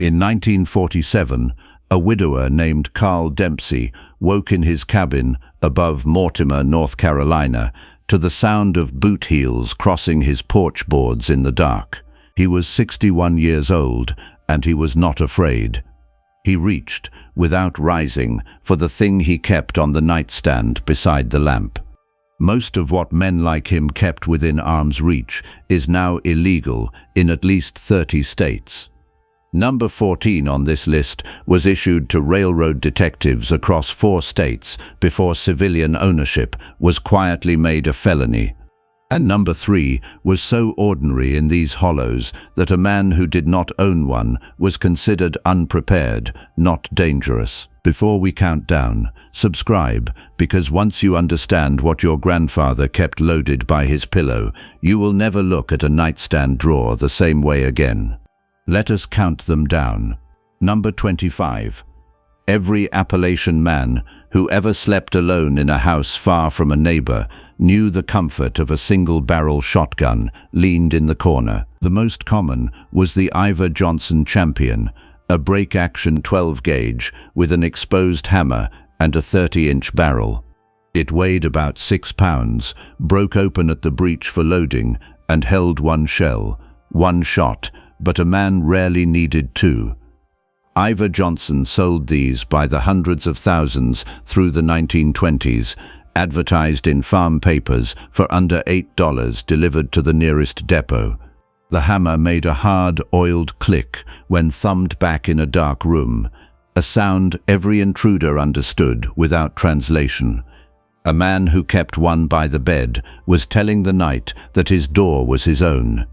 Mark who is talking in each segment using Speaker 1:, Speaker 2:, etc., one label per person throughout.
Speaker 1: In 1947, a widower named Carl Dempsey woke in his cabin above Mortimer, North Carolina, to the sound of boot heels crossing his porch boards in the dark. He was 61 years old, and he was not afraid. He reached, without rising, for the thing he kept on the nightstand beside the lamp. Most of what men like him kept within arm's reach is now illegal in at least 30 states. Number 14 on this list was issued to railroad detectives across 4 states before civilian ownership was quietly made a felony. And number 3 was so ordinary in these hollows that a man who did not own one was considered unprepared, not dangerous. Before we count down, subscribe, because once you understand what your grandfather kept loaded by his pillow, you will never look at a nightstand drawer the same way again. Let us count them down. Number 25. Every Appalachian man who ever slept alone in a house far from a neighbor knew the comfort of a single-barrel shotgun leaned in the corner. The most common was the Ivor Johnson Champion, a break-action 12-gauge with an exposed hammer and a 30-inch barrel. It weighed about 6 pounds, broke open at the breech for loading, and held 1 shell, 1 shot, but a man rarely needed 2. Ivor Johnson sold these by the hundreds of thousands through the 1920s, advertised in farm papers for under $8 delivered to the nearest depot. The hammer made a hard, oiled click when thumbed back in a dark room, a sound every intruder understood without translation. A man who kept one by the bed was telling the night that his door was his own.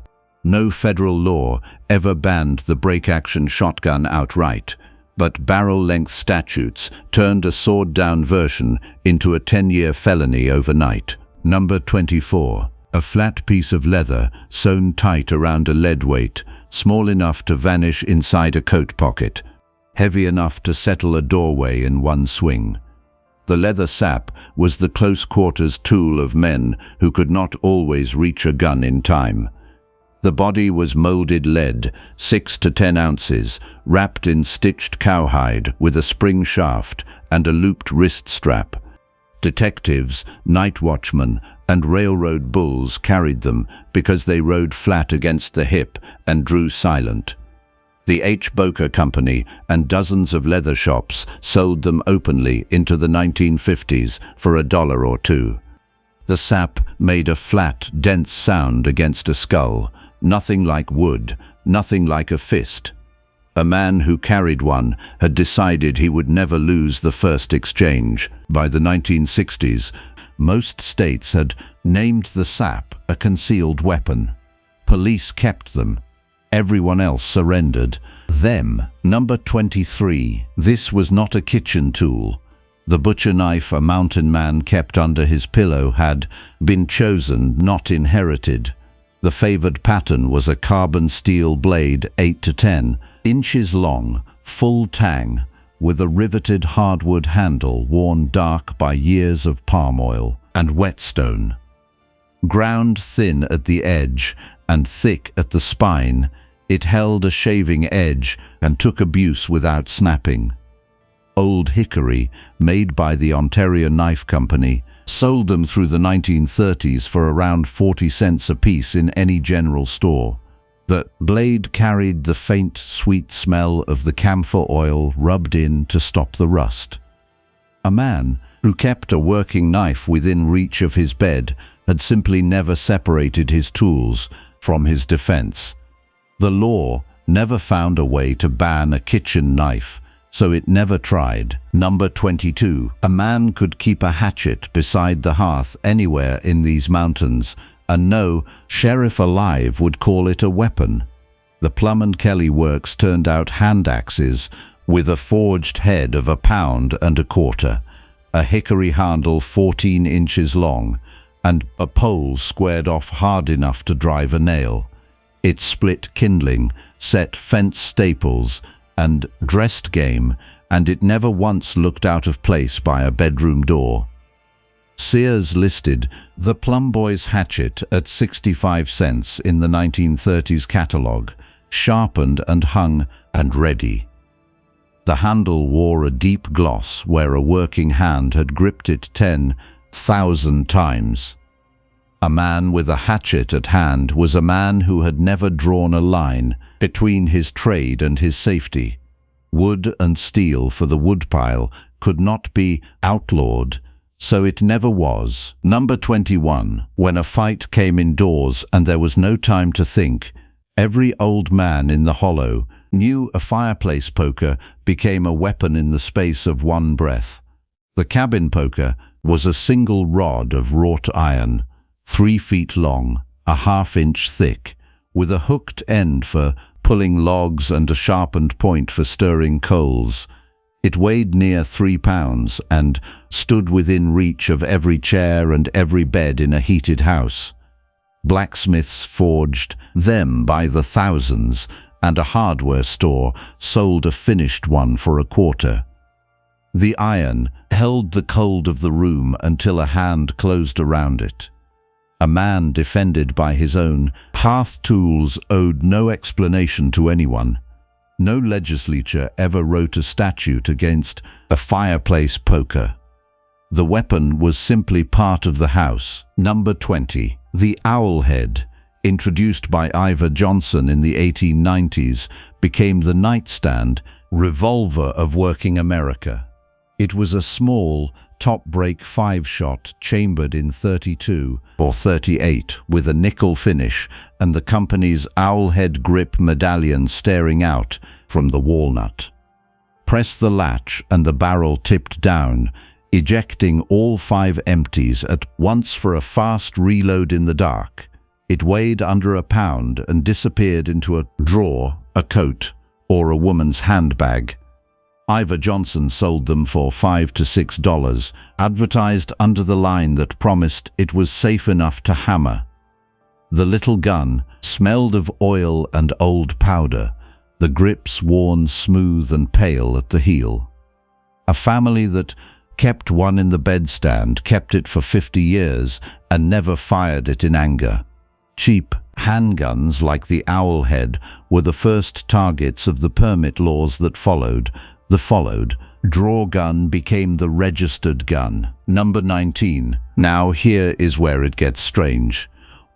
Speaker 1: No federal law ever banned the break-action shotgun outright, but barrel-length statutes turned a sword-down version into a 10-year felony overnight. Number 24. A flat piece of leather sewn tight around a lead weight, small enough to vanish inside a coat pocket, heavy enough to settle a doorway in one swing. The leather sap was the close-quarters tool of men who could not always reach a gun in time. The body was molded lead, 6 to 10 ounces, wrapped in stitched cowhide with a spring shaft and a looped wrist strap. Detectives, night watchmen, and railroad bulls carried them because they rode flat against the hip and drew silent. The H. Boker Company and dozens of leather shops sold them openly into the 1950s for $1 or $2. The sap made a flat, dense sound against a skull. Nothing like wood, nothing like a fist. A man who carried one had decided he would never lose the first exchange. By the 1960s, most states had named the sap a concealed weapon. Police kept them. Everyone else surrendered. Them. Number 23. This was not a kitchen tool. The butcher knife a mountain man kept under his pillow had been chosen, not inherited. The favored pattern was a carbon steel blade 8 to 10 inches long, full tang, with a riveted hardwood handle worn dark by years of palm oil and whetstone. Ground thin at the edge and thick at the spine, it held a shaving edge and took abuse without snapping. Old hickory, made by the Ontario Knife Company, sold them through the 1930s for around 40 cents apiece in any general store. The blade carried the faint, sweet smell of the camphor oil rubbed in to stop the rust. A man who kept a working knife within reach of his bed had simply never separated his tools from his defense. The law never found a way to ban a kitchen knife, so it never tried. Number 22. A man could keep a hatchet beside the hearth anywhere in these mountains, and no sheriff alive would call it a weapon. The Plum and Kelly works turned out hand axes with a forged head of 1.25 pounds, a hickory handle 14 inches long, and a pole squared off hard enough to drive a nail. It split kindling, set fence staples, and dressed game, and it never once looked out of place by a bedroom door. Sears listed the Plum Boys hatchet at 65 cents in the 1930s catalog, sharpened and hung and ready. The handle wore a deep gloss where a working hand had gripped it 10,000 times. A man with a hatchet at hand was a man who had never drawn a line between his trade and his safety. Wood and steel for the woodpile could not be outlawed, so it never was. Number 21. When a fight came indoors and there was no time to think, every old man in the hollow knew a fireplace poker became a weapon in the space of one breath. The cabin poker was a single rod of wrought iron, 3 feet long, a ½ inch thick, with a hooked end for pulling logs and a sharpened point for stirring coals. It weighed near 3 pounds and stood within reach of every chair and every bed in a heated house. Blacksmiths forged them by the thousands, and a hardware store sold a finished one for $0.25. The iron held the cold of the room until a hand closed around it. A man defended by his own hearth tools owed no explanation to anyone. No legislature ever wrote a statute against a fireplace poker. The weapon was simply part of the house. Number 20. The owl head, introduced by Ivor Johnson in the 1890s, became the nightstand revolver of working America. It was a small, top-break 5-shot chambered in 32 or 38 with a nickel finish and the company's owlhead grip medallion staring out from the walnut. Press the latch and the barrel tipped down, ejecting all 5 empties at once for a fast reload in the dark. It weighed under a pound and disappeared into a drawer, a coat, or a woman's handbag. Ivor Johnson sold them for $5 to $6, advertised under the line that promised it was safe enough to hammer. The little gun smelled of oil and old powder, the grips worn smooth and pale at the heel. A family that kept one in the bedstand kept it for 50 years and never fired it in anger. Cheap handguns like the Owlhead were the first targets of the permit laws that followed. Draw gun became the registered gun. Number 19. Now here is where it gets strange.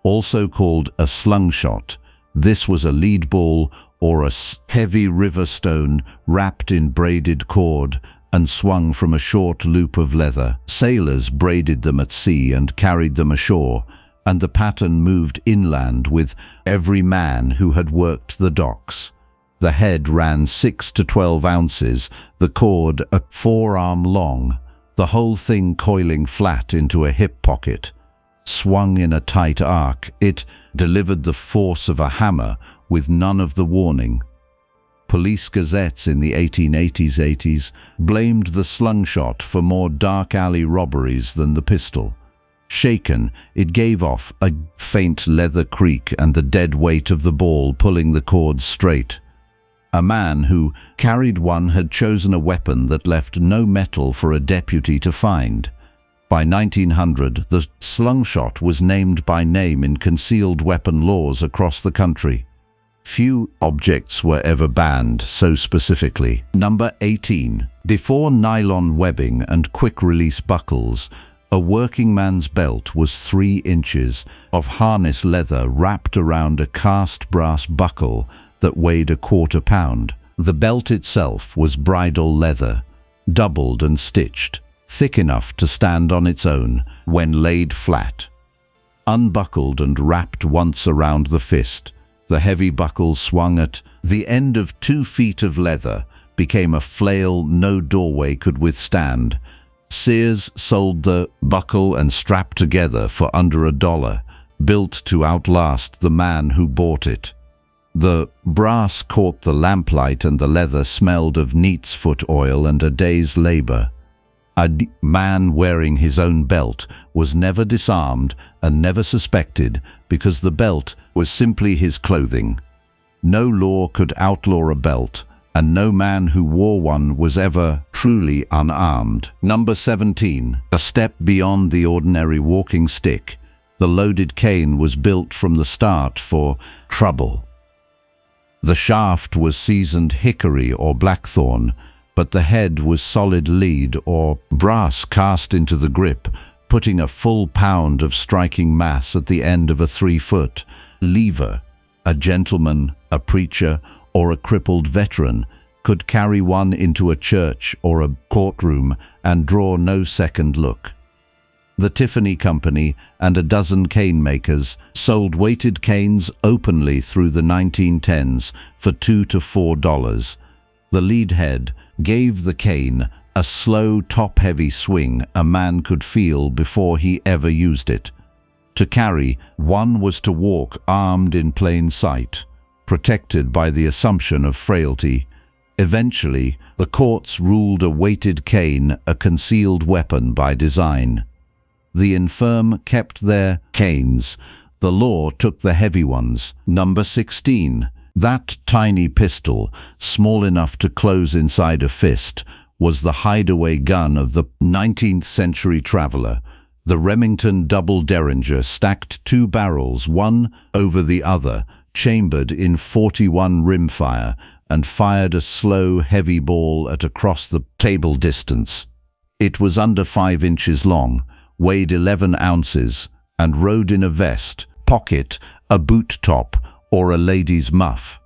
Speaker 1: Also called a slungshot, this was a lead ball or a heavy river stone wrapped in braided cord and swung from a short loop of leather. Sailors braided them at sea and carried them ashore, and the pattern moved inland with every man who had worked the docks. The head ran 6 to 12 ounces, the cord a forearm long, the whole thing coiling flat into a hip pocket. Swung in a tight arc, it delivered the force of a hammer with none of the warning. Police gazettes in the 1880s blamed the slungshot for more dark alley robberies than the pistol. Shaken, it gave off a faint leather creak and the dead weight of the ball pulling the cord straight. A man who carried one had chosen a weapon that left no metal for a deputy to find. By 1900, the slungshot was named by name in concealed weapon laws across the country. Few objects were ever banned so specifically. Number 18. Before nylon webbing and quick-release buckles, a working man's belt was 3 inches of harness leather wrapped around a cast brass buckle that weighed a quarter pound. The belt itself was bridle leather, doubled and stitched, thick enough to stand on its own when laid flat. Unbuckled and wrapped once around the fist, the heavy buckle swung at the end of 2 feet of leather became a flail no doorway could withstand. Sears sold the buckle and strap together for under $1, built to outlast the man who bought it. The brass caught the lamplight and the leather smelled of neat's foot oil and a day's labor. A man wearing his own belt was never disarmed and never suspected because the belt was simply his clothing. No law could outlaw a belt, and no man who wore one was ever truly unarmed. Number 17. A step beyond the ordinary walking stick, the loaded cane was built from the start for trouble. The shaft was seasoned hickory or blackthorn, but the head was solid lead or brass cast into the grip, putting a full pound of striking mass at the end of a 3-foot lever. A gentleman, a preacher, or a crippled veteran could carry one into a church or a courtroom and draw no second look. The Tiffany Company and a dozen cane makers sold weighted canes openly through the 1910s for $2 to $4. The lead head gave the cane a slow, top-heavy swing a man could feel before he ever used it. To carry, one was to walk armed in plain sight, protected by the assumption of frailty. Eventually, the courts ruled a weighted cane a concealed weapon by design. The infirm kept their canes. The law took the heavy ones. Number 16. That tiny pistol, small enough to close inside a fist, was the hideaway gun of the 19th century traveler. The Remington double derringer stacked 2 barrels, one over the other, chambered in 41 rimfire, and fired a slow, heavy ball at across the table distance. It was under 5 inches long, weighed 11 ounces, and rode in a vest, pocket, a boot top, or a lady's muff.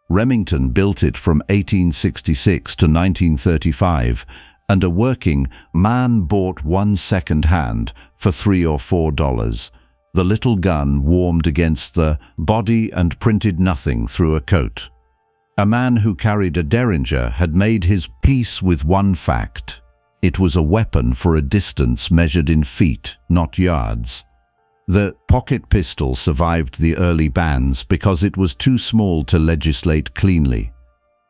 Speaker 1: Remington built it from 1866 to 1935, and a working man bought one second-hand for $3 or $4. The little gun warmed against the body and printed nothing through a coat. A man who carried a derringer had made his peace with one fact. It was a weapon for a distance measured in feet, not yards. The pocket pistol survived the early bans because it was too small to legislate cleanly.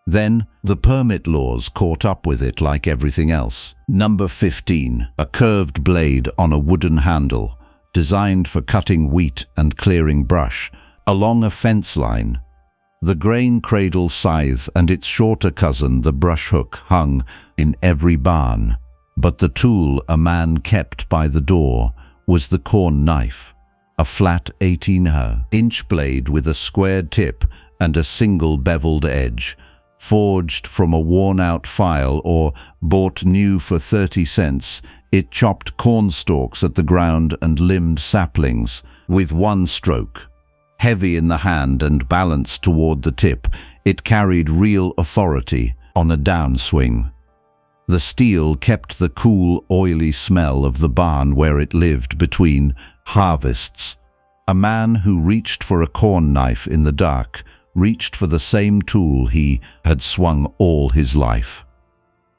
Speaker 1: Then, the permit laws caught up with it like everything else. Number 15. A curved blade on a wooden handle, designed for cutting wheat and clearing brush, along a fence line. The grain cradle scythe and its shorter cousin, the brush hook, hung in every barn. But the tool a man kept by the door was the corn knife, a flat 18-inch blade with a squared tip and a single beveled edge, forged from a worn-out file or bought new for 30 cents. It chopped corn stalks at the ground and limbed saplings with one stroke. Heavy in the hand and balanced toward the tip, it carried real authority on a downswing. The steel kept the cool, oily smell of the barn where it lived between harvests. A man who reached for a corn knife in the dark reached for the same tool he had swung all his life.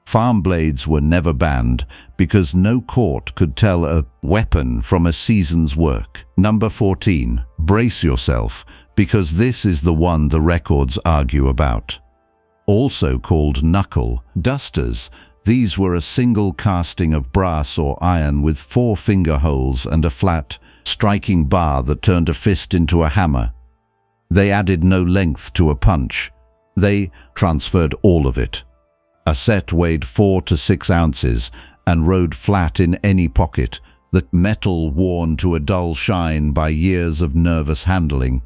Speaker 1: Farm blades were never banned because no court could tell a weapon from a season's work. Number 14. Brace yourself, because this is the one the records argue about. Also called knuckle dusters, these were a single casting of brass or iron with 4 finger holes and a flat, striking bar that turned a fist into a hammer. They added no length to a punch. They transferred all of it. A set weighed 4 to 6 ounces and rode flat in any pocket, the metal worn to a dull shine by years of nervous handling.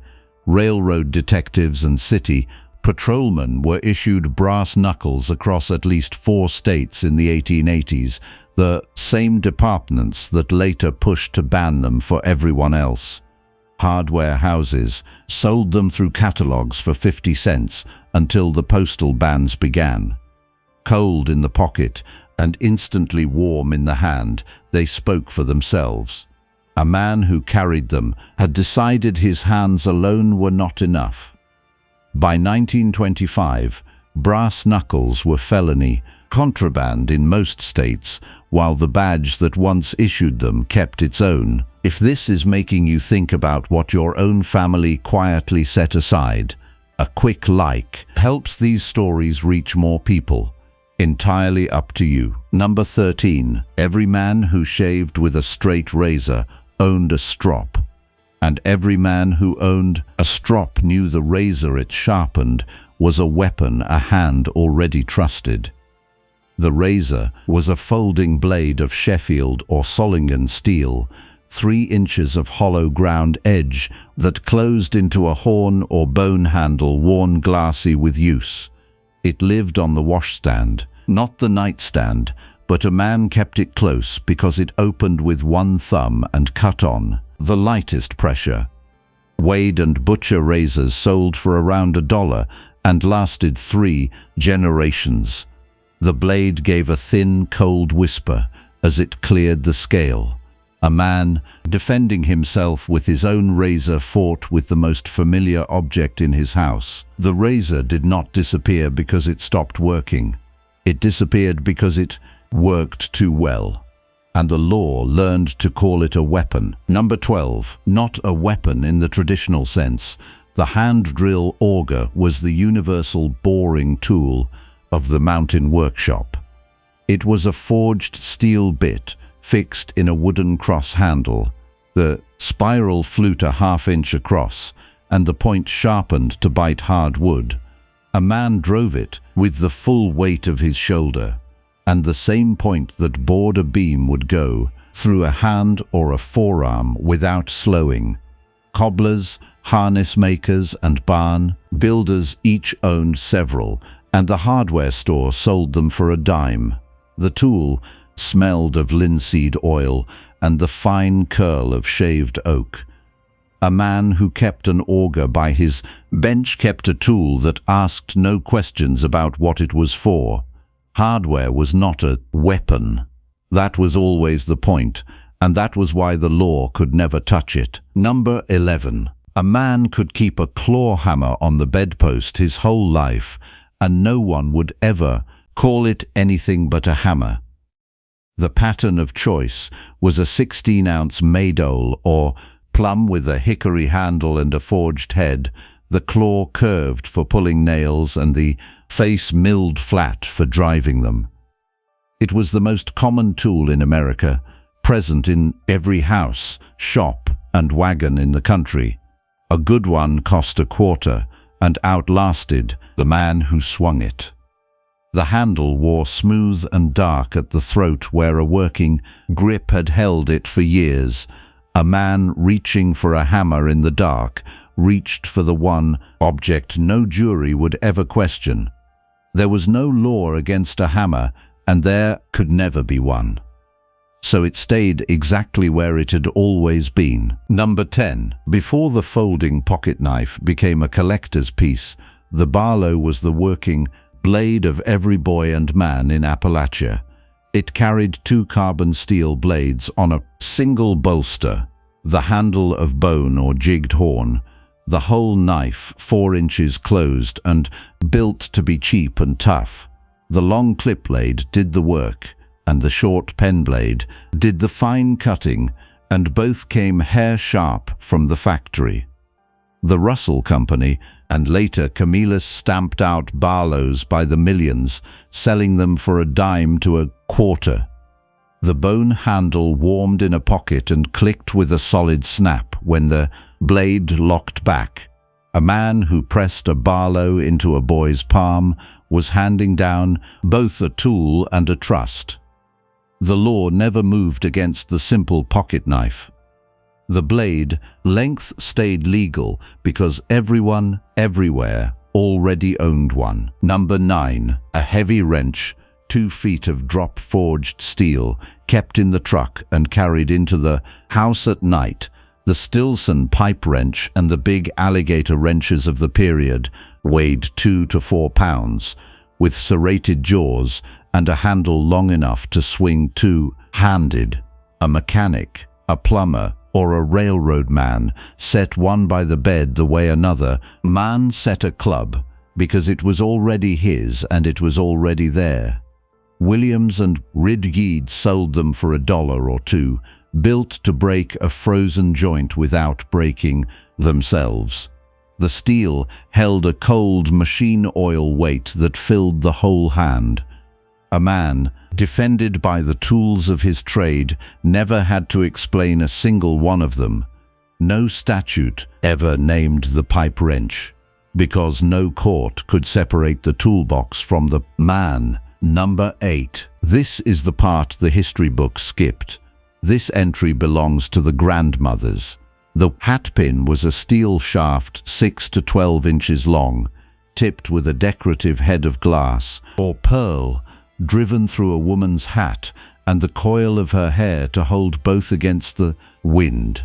Speaker 1: Railroad detectives and city patrolmen were issued brass knuckles across at least 4 states in the 1880s, the same departments that later pushed to ban them for everyone else. Hardware houses sold them through catalogs for 50 cents until the postal bans began. Cold in the pocket and instantly warm in the hand, they spoke for themselves. A man who carried them had decided his hands alone were not enough. By 1925, brass knuckles were felony, contraband in most states, while the badge that once issued them kept its own. If this is making you think about what your own family quietly set aside, a quick like helps these stories reach more people. Entirely up to you. Number 13. Every man who shaved with a straight razor owned a strop, and every man who owned a strop knew the razor it sharpened was a weapon a hand already trusted. The razor was a folding blade of Sheffield or Solingen steel, 3 inches of hollow ground edge that closed into a horn or bone handle worn glassy with use. It lived on the washstand, not the nightstand, but a man kept it close because it opened with one thumb and cut on the lightest pressure. Wade and Butcher razors sold for around $1 and lasted 3 generations. The blade gave a thin, cold whisper as it cleared the scale. A man, defending himself with his own razor, fought with the most familiar object in his house. The razor did not disappear because it stopped working. It disappeared because it worked too well, and the law learned to call it a weapon. Number 12. Not a weapon in the traditional sense. The hand drill auger was the universal boring tool of the mountain workshop. It was a forged steel bit fixed in a wooden cross handle, the spiral flute ½ inch across, and the point sharpened to bite hard wood. A man drove it with the full weight of his shoulder, and the same point that bored a beam would go through a hand or a forearm without slowing. Cobblers, harness makers, and barn builders each owned several, and the hardware store sold them for $0.10. The tool smelled of linseed oil and the fine curl of shaved oak. A man who kept an auger by his bench kept a tool that asked no questions about what it was for. Hardware was not a weapon. That was always the point, and that was why the law could never touch it. Number 11. A man could keep a claw hammer on the bedpost his whole life, and no one would ever call it anything but a hammer. The pattern of choice was a 16-ounce Maypole or plum with a hickory handle and a forged head, the claw curved for pulling nails and the face milled flat for driving them. It was the most common tool in America, present in every house, shop, and wagon in the country. A good one cost $0.25 and outlasted the man who swung it. The handle wore smooth and dark at the throat where a working grip had held it for years. A man reaching for a hammer in the dark reached for the one object no jury would ever question. There was no law against a hammer, and there could never be one. So it stayed exactly where it had always been. Number 10. Before the folding pocket knife became a collector's piece, the Barlow was the working blade of every boy and man in Appalachia. It carried 2 carbon steel blades on a single bolster, the handle of bone or jigged horn, the whole knife 4 inches closed and built to be cheap and tough. The long clip blade did the work, and the short pen blade did the fine cutting, and both came hair sharp from the factory. The Russell Company and later Camillus stamped out Barlows by the millions, selling them for $0.10 to $0.25. The bone handle warmed in a pocket and clicked with a solid snap when the blade locked back. A man who pressed a Barlow into a boy's palm was handing down both a tool and a trust. The law never moved against the simple pocket knife. The blade length stayed legal because everyone, everywhere, already owned one. Number 9. A heavy wrench, 2 feet of drop-forged steel, kept in the truck and carried into the house at night. The Stilson pipe wrench and the big alligator wrenches of the period weighed 2 to 4 pounds, with serrated jaws and a handle long enough to swing two-handed. A mechanic, a plumber, or a railroad man set one by the bed the way another man set a club, because it was already his and it was already there. Williams and Ridgid sold them for $1 or $2, built to break a frozen joint without breaking themselves. The steel held a cold machine oil weight that filled the whole hand. A man, defended by the tools of his trade, never had to explain a single one of them. No statute ever named the pipe wrench, because no court could separate the toolbox from the man. Number 8. This is the part the history books skipped. This entry belongs to the grandmothers. The hatpin was a steel shaft 6 to 12 inches long, tipped with a decorative head of glass or pearl driven through a woman's hat and the coil of her hair to hold both against the wind.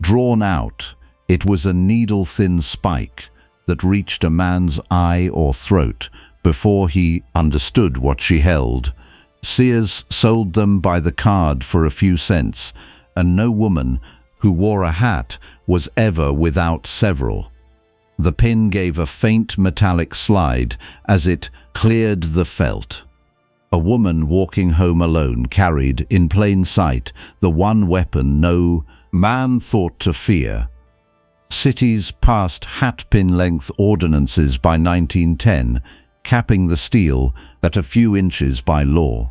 Speaker 1: Drawn out, it was a needle-thin spike that reached a man's eye or throat before he understood what she held. Sears sold them by the card for a few cents, and no woman who wore a hat was ever without several. The pin gave a faint metallic slide as it cleared the felt. A woman walking home alone carried, in plain sight, the one weapon no man thought to fear. Cities passed hat-pin-length ordinances by 1910, capping the steel at a few inches by law.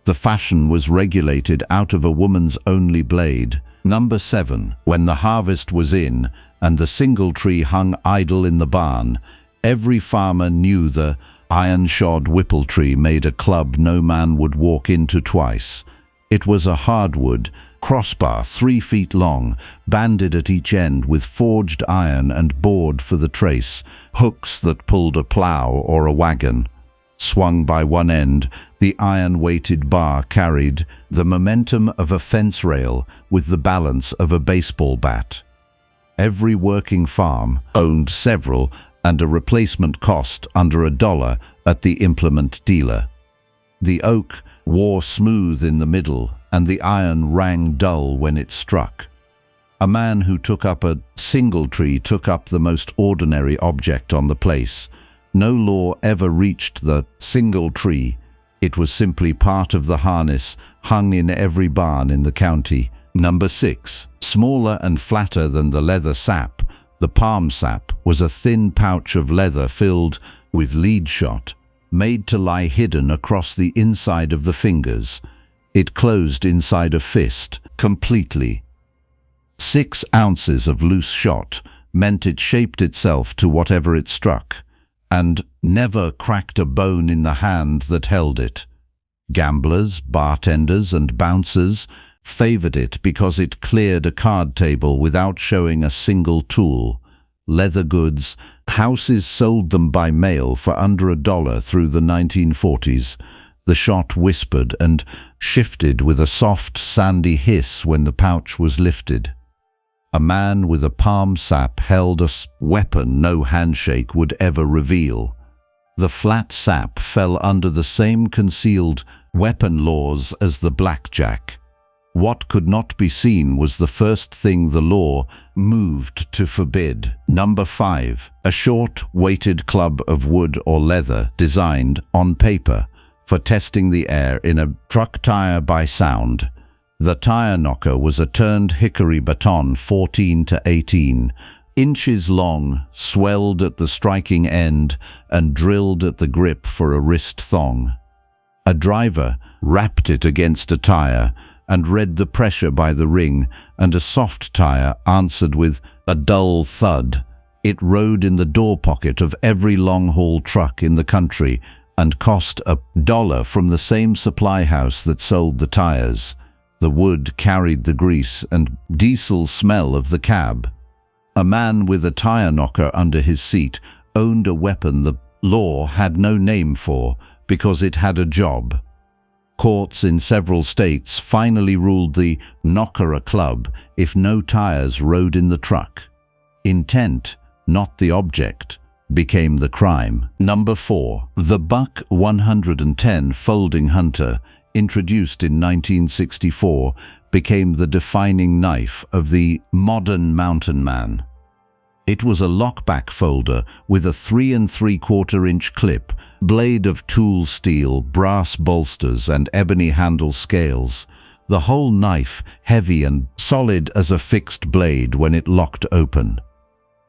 Speaker 1: The fashion was regulated out of a woman's only blade. Number 7. When the harvest was in and the single tree hung idle in the barn, every farmer knew the iron-shod whippletree made a club no man would walk into twice. It was a hardwood crossbar 3 feet long, banded at each end with forged iron and bored for the trace, hooks that pulled a plow or a wagon. Swung by one end, the iron-weighted bar carried the momentum of a fence rail with the balance of a baseball bat. Every working farm owned several, and a replacement cost under $1 at the implement dealer. The oak wore smooth in the middle, and the iron rang dull when it struck. A man who took up a single tree took up the most ordinary object on the place. No law ever reached the single tree. It was simply part of the harness hung in every barn in the county. Number 6. Smaller and flatter than the leather sap, the palm sap was a thin pouch of leather filled with lead shot, made to lie hidden across the inside of the fingers. It closed inside a fist, completely. 6 ounces of loose shot meant it shaped itself to whatever it struck, and never cracked a bone in the hand that held it. Gamblers, bartenders, and bouncers favored it because it cleared a card table without showing a single tool. Leather goods, houses sold them by mail for under $1 through the 1940s. The shot whispered and shifted with a soft, sandy hiss when the pouch was lifted. A man with a palm sap held a weapon no handshake would ever reveal. The flat sap fell under the same concealed weapon laws as the blackjack. What could not be seen was the first thing the law moved to forbid. Number 5. A short, weighted club of wood or leather designed, on paper, for testing the air in a truck tire by sound. The tire knocker was a turned hickory baton 14 to 18 inches long, swelled at the striking end and drilled at the grip for a wrist thong. A driver rapped it against a tire and read the pressure by the ring, and a soft tire answered with a dull thud. It rode in the door pocket of every long-haul truck in the country and cost $1 from the same supply house that sold the tires. The wood carried the grease and diesel smell of the cab. A man with a tire knocker under his seat owned a weapon the law had no name for because it had a job. Courts in several states finally ruled the knocker a club if no tires rode in the truck. Intent, not the object, became the crime. Number 4. The Buck 110 folding hunter, introduced in 1964, became the defining knife of the modern mountain man. It was a lockback folder with a 3 3/4 inch clip, blade of tool steel, brass bolsters, and ebony handle scales. The whole knife heavy and solid as a fixed blade when it locked open.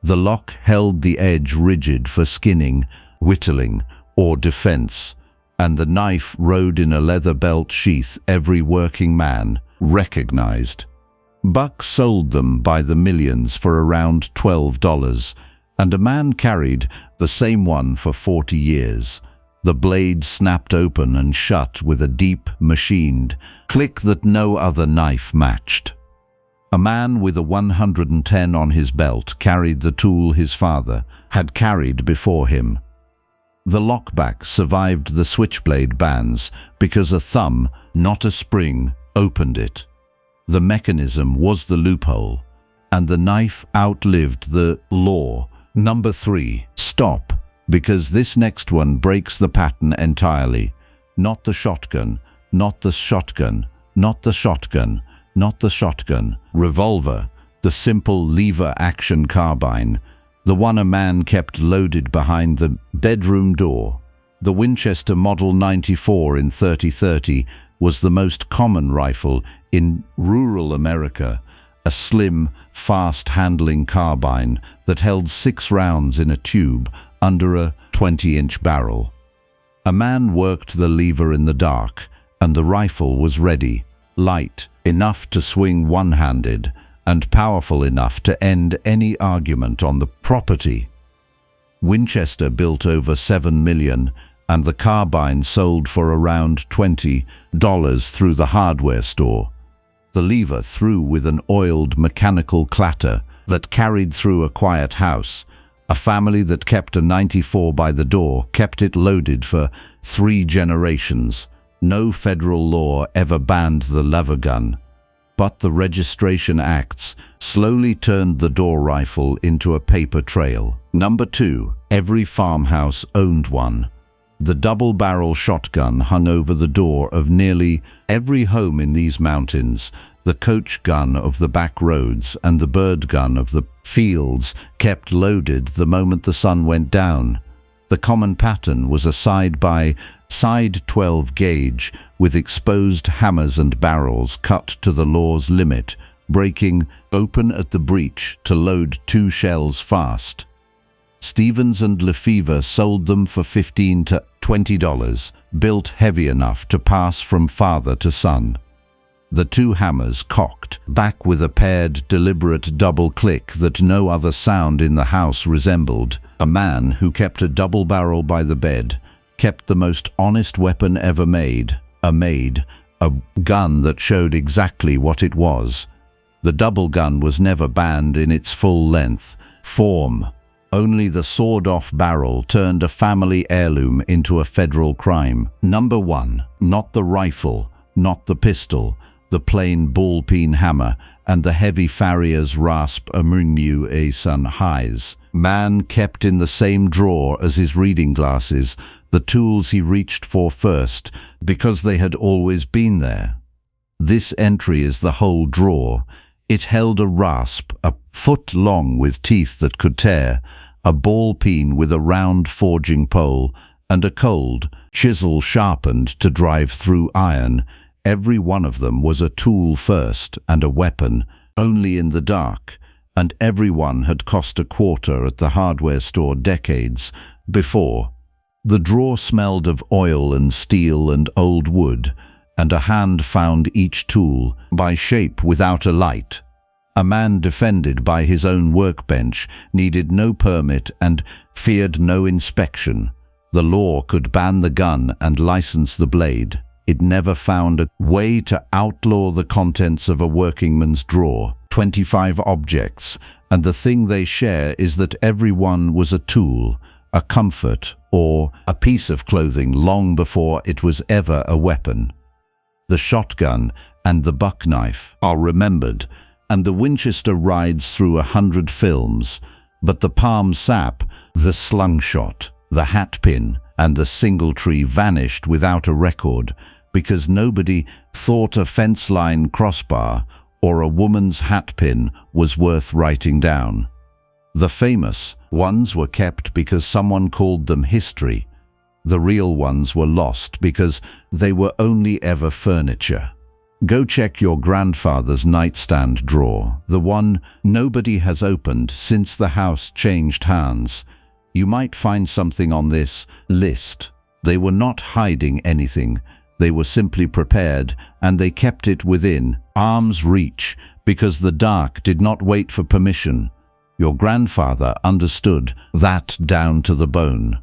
Speaker 1: The lock held the edge rigid for skinning, whittling, or defense, and the knife rode in a leather belt sheath every working man recognized. Buck sold them by the millions for around $12, and a man carried the same one for 40 years. The blade snapped open and shut with a deep, machined click that no other knife matched. A man with a 110 on his belt carried the tool his father had carried before him. The lockback survived the switchblade bands because a thumb, not a spring, opened it. The mechanism was the loophole, and the knife outlived the law. Number 3. Stop, because this next one breaks the pattern entirely. Not the shotgun, not the shotgun, not the shotgun, not the shotgun. Revolver, the simple lever-action carbine, the one a man kept loaded behind the bedroom door. The Winchester Model 94 in 30-30 was the most common rifle in rural America, a slim, fast-handling carbine that held 6 rounds in a tube under a 20-inch barrel. A man worked the lever in the dark, and the rifle was ready, light enough to swing one-handed, and powerful enough to end any argument on the property. Winchester built over 7 million, and the carbine sold for around $20 through the hardware store. The lever threw with an oiled mechanical clatter that carried through a quiet house. A family that kept a 94 by the door kept it loaded for 3 generations. No federal law ever banned the lever gun, but the registration acts slowly turned the door rifle into a paper trail. Number 2. Every farmhouse owned one. The double-barrel shotgun hung over the door of nearly every home in these mountains. The coach gun of the back roads and the bird gun of the fields kept loaded the moment the sun went down. The common pattern was a side-by-side 12-gauge with exposed hammers and barrels cut to the law's limit, breaking open at the breech to load 2 shells fast. Stevens and Lefevre sold them for $15 to $20, built heavy enough to pass from father to son. The 2 hammers cocked back with a paired, deliberate double click that no other sound in the house resembled. A man who kept a double barrel by the bed kept the most honest weapon ever made, a gun that showed exactly what it was. The double gun was never banned in its full length form. Only the sawed-off barrel turned a family heirloom into a federal crime. Number 1. Not the rifle, not the pistol, the plain ball-peen hammer, and the heavy farrier's rasp amunu a sun highs. Man kept in the same drawer as his reading glasses, the tools he reached for first, because they had always been there. This entry is the whole drawer. It held a rasp, a foot long with teeth that could tear, a ball peen with a round forging pole, and a cold chisel sharpened to drive through iron. Every one of them was a tool first and a weapon, only in the dark, and every one had cost a quarter at the hardware store decades before. The drawer smelled of oil and steel and old wood, and a hand found each tool by shape without a light. A man defended by his own workbench needed no permit and feared no inspection. The law could ban the gun and license the blade. It never found a way to outlaw the contents of a workingman's drawer. 25 objects, and the thing they share is that every one was a tool, a comfort, or a piece of clothing long before it was ever a weapon. The shotgun and the buck knife are remembered, and the Winchester rides through 100 films, but the palm sap, the slungshot, the hatpin, and the singletree vanished without a record because nobody thought a fence-line crossbar or a woman's hatpin was worth writing down. The famous ones were kept because someone called them history. The real ones were lost because they were only ever furniture. Go check your grandfather's nightstand drawer, the one nobody has opened since the house changed hands. You might find something on this list. They were not hiding anything. They were simply prepared, and they kept it within arm's reach because the dark did not wait for permission. Your grandfather understood that down to the bone.